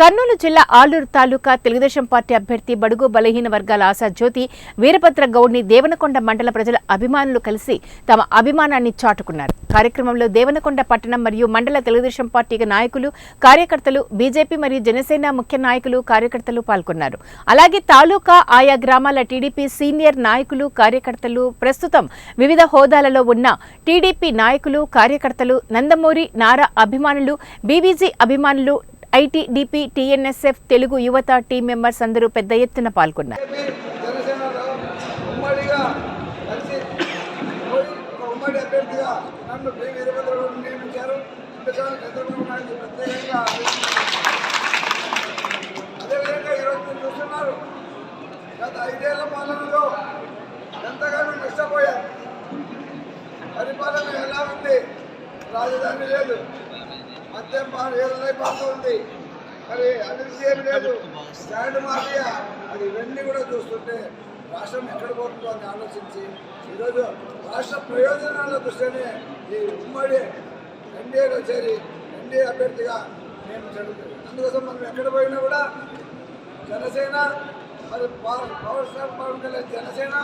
కర్నూలు జిల్లా ఆలూరు తాలూకా తెలుగుదేశం పార్టీ అభ్యర్థి బడుగు బలహీన వర్గాల ఆశాజ్యోతి వీరభద్ర గౌడ్ని దేవనకొండ మండల ప్రజల అభిమానులు కలిసి తమ అభిమానాన్ని చాటుకున్నారు. కార్యక్రమంలో దేవనకొండ పట్టణం మరియు మండల తెలుగుదేశం పార్టీ నాయకులు, కార్యకర్తలు, బీజేపీ మరియు జనసేన ముఖ్య నాయకులు, కార్యకర్తలు పాల్గొన్నారు. అలాగే తాలూకా ఆయా గ్రామాల టీడీపీ సీనియర్ నాయకులు, కార్యకర్తలు, ప్రస్తుతం వివిధ హోదాలలో ఉన్న టీడీపీ నాయకులు, కార్యకర్తలు, నందమూరి నారా అభిమానులు, బీవీజీ అభిమానులు, ఐటీడీపీ, టీఎన్ఎస్ఎఫ్, తెలుగు యువత టీం మెంబర్స్ అందరూ పెద్ద ఎత్తున పాల్గొన్నారు. పరిపాలన ఎలా ఉంది? రాజధాని లేదు, మద్యం ఉంది, మరి అభివృద్ధి ఏమి లేదు, స్టాండ్ మాఫియా, అది ఇవన్నీ కూడా చూస్తుంటే రాష్ట్రం ఎక్కడ పోతుందో అని ఆలోచించి ఈరోజు రాష్ట్ర ప్రయోజనాల దృష్ట్యానే ఈ ఉమ్మడి ఎన్డీఏలో చేరి ఎన్డీఏ అభ్యర్థిగా నేను జరుగుతుంది. అందుకోసం మనం ఎక్కడ పోయినా కూడా జనసేన, మరి పవర్ స్టార్ పవన్ కళ్యాణ్ జనసేన